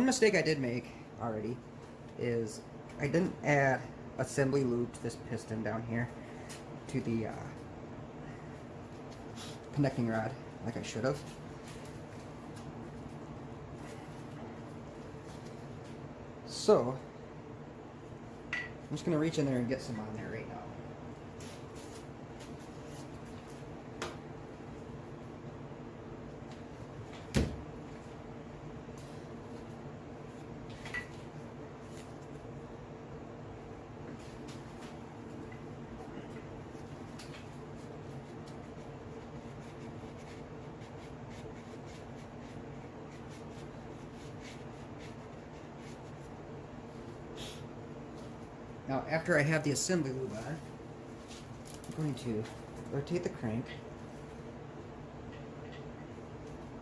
one mistake I did make already is I didn't add assembly lube to this piston down here to the connecting rod like I should have. So I'm just going to reach in there and get some on there right now. Now, after I have the assembly lube on, I'm going to rotate the crank.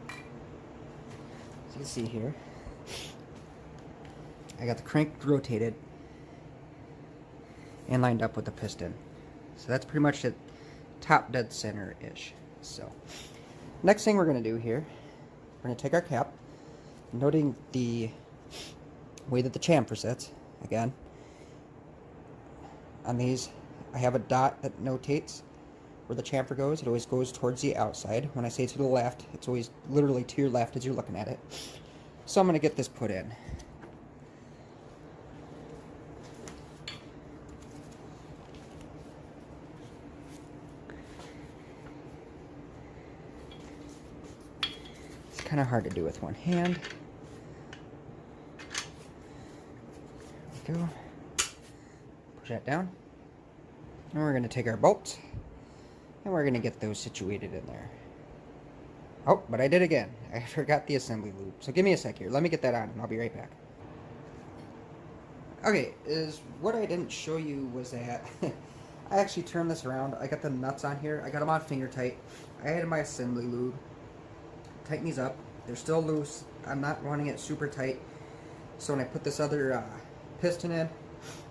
As you can see here, I got the crank rotated and lined up with the piston. So that's pretty much at top dead center-ish. So, next thing we're going to do here, we're going to take our cap, noting the way that the chamfer sits, again. On these, I have a dot that notates where the chamfer goes. It always goes towards the outside. When I say to the left, it's always literally to your left as you're looking at it. So I'm going to get this put in. It's kind of hard to do with one hand. There we go. Push that down. And we're going to take our bolts and we're going to get those situated in there. Oh, but I did again. I forgot the assembly lube. So give me a sec here. Let me get that on and I'll be right back. Okay, what I didn't show you was that I actually turned this around. I got the nuts on here. I got them on finger tight. I added my assembly lube. Tighten these up. They're still loose. I'm not running it super tight. So when I put this other piston in,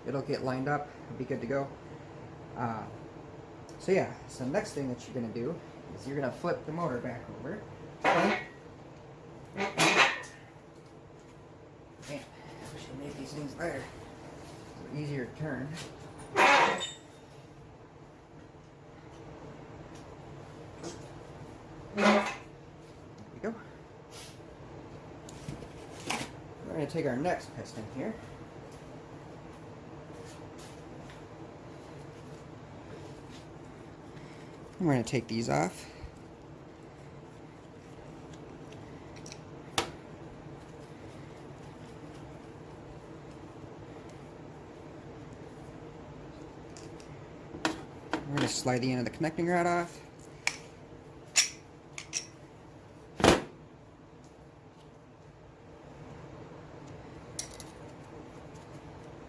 it'll get lined up, it'll be good to go. So yeah, so next thing that you're going to do is you're going to flip the motor back over. Man, I wish I made these things lighter. So easier to turn. There we go. We're going to take our next piston here. We're going to take these off. We're going to slide the end of the connecting rod off.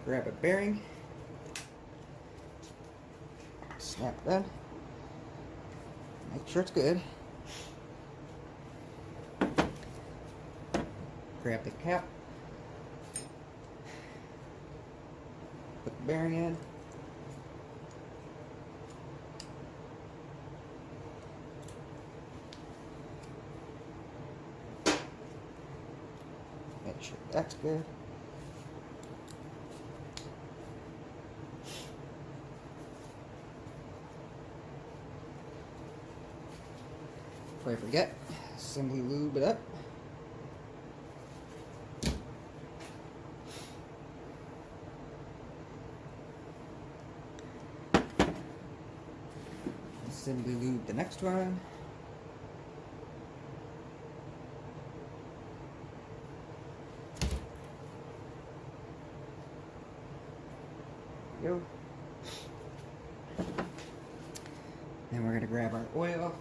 Grab a bearing. Snap it in. Make sure it's good. Grab the cap. Put the bearing in. Make sure that's good. Before I forget, assembly lube it up. Assembly lube the next one. There we go. Then we're going to grab our oil.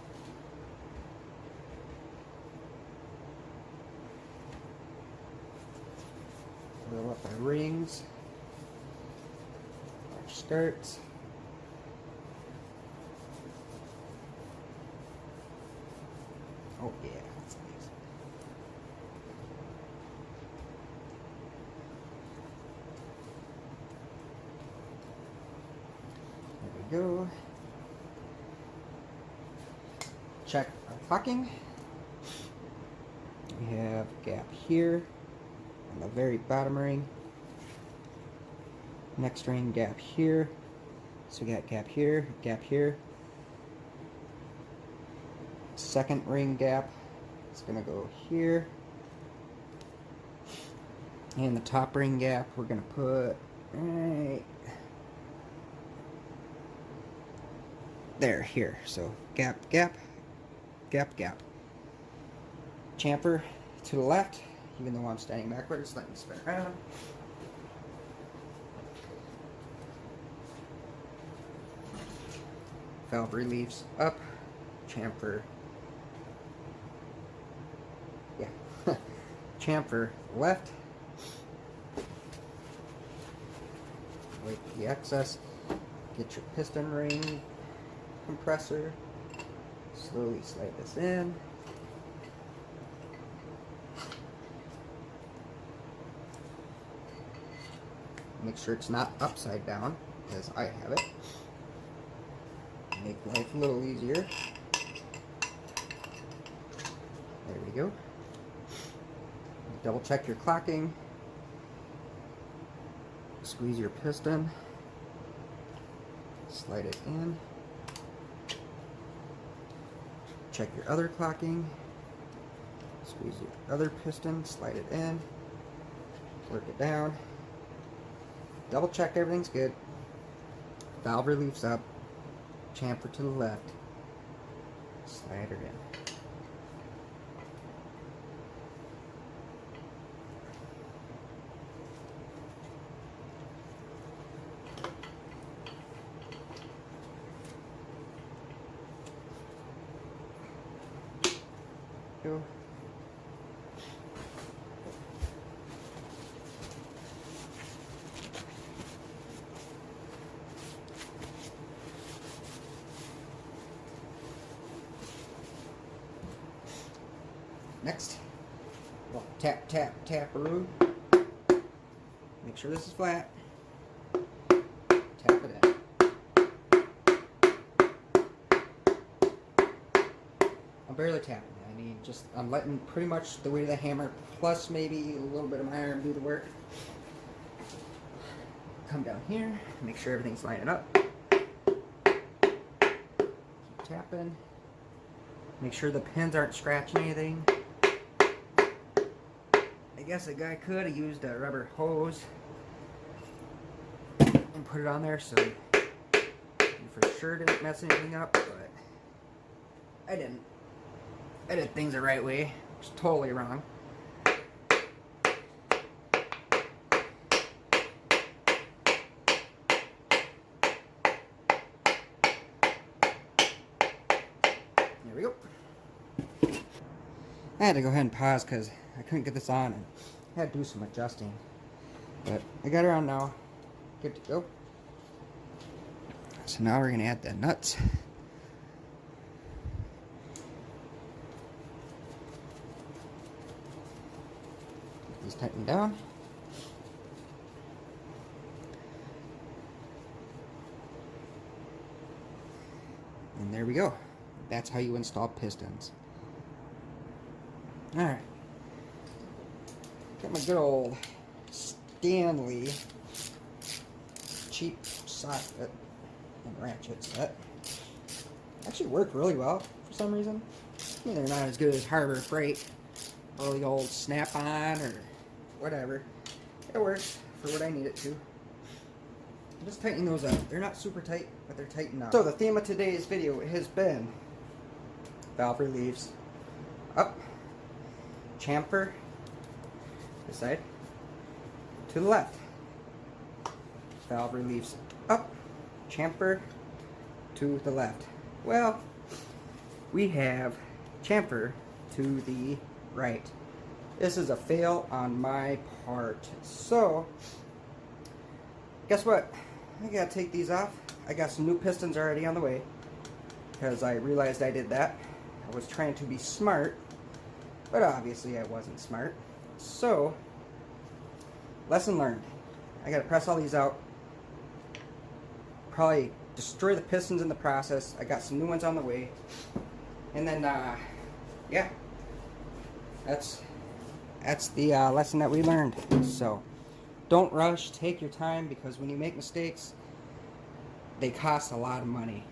Oil up our rings, our skirts. Oh yeah, that's nice. There we go. Check our clocking. We have a gap here. on the very bottom ring. Next ring, gap here. So we got gap here, gap here. Second ring gap, it's gonna go here. And the top ring gap, we're gonna put right there, here. So gap, gap, gap, gap. Chamfer to the left, even though I'm standing backwards, let me spin around. Valve reliefs up, chamfer, yeah, chamfer left, wait the excess, get your piston ring compressor, slowly slide this in, make sure it's not upside down as I have it. Make life a little easier. There we go. Double check your clocking. Squeeze your piston. Slide it in. Check your other clocking. Squeeze your other piston. Slide it in. Work it down. Double check everything's good. Valve reliefs up. Chamfer to the left, slide her in. Go. Next, well, tap, tap, tap-a-roo. Make sure this is flat. Tap it in. I'm barely tapping. I mean, just I'm letting pretty much the weight of the hammer plus maybe a little bit of my arm do the work. Come down here, make sure everything's lining up. Keep tapping. Make sure the pins aren't scratching anything. I guess a guy could have used a rubber hose and put it on there so you for sure didn't mess anything up, but I didn't. I did things the right way, which is totally wrong. There we go. I had to go ahead and pause because I couldn't get this on and I had to do some adjusting. But I got her on now. Good to go. So now we're going to add the nuts. Get these tightened down. And there we go. That's how you install pistons. Alright. Got my good old Stanley cheap socket and ratchet set. Actually worked really well for some reason. I mean, they're not as good as Harbor Freight or the old Snap-on or whatever. It works for what I need it to. Just tighten those up. They're not super tight, but they're tight enough. So the theme of today's video has been valve reliefs up, chamfer this side to the left, valve reliefs up, chamfer to the left. Well, we have chamfer to the right. This is a fail on my part. So guess what? I gotta take these off. I got some new pistons already on the way because I realized I did that. I was trying to be smart, but obviously I wasn't smart. So, lesson learned. I gotta press all these out. Probably destroy the pistons in the process. I got some new ones on the way. And then, yeah. that's the lesson that we learned. So don't rush, take your time, because when you make mistakes, they cost a lot of money.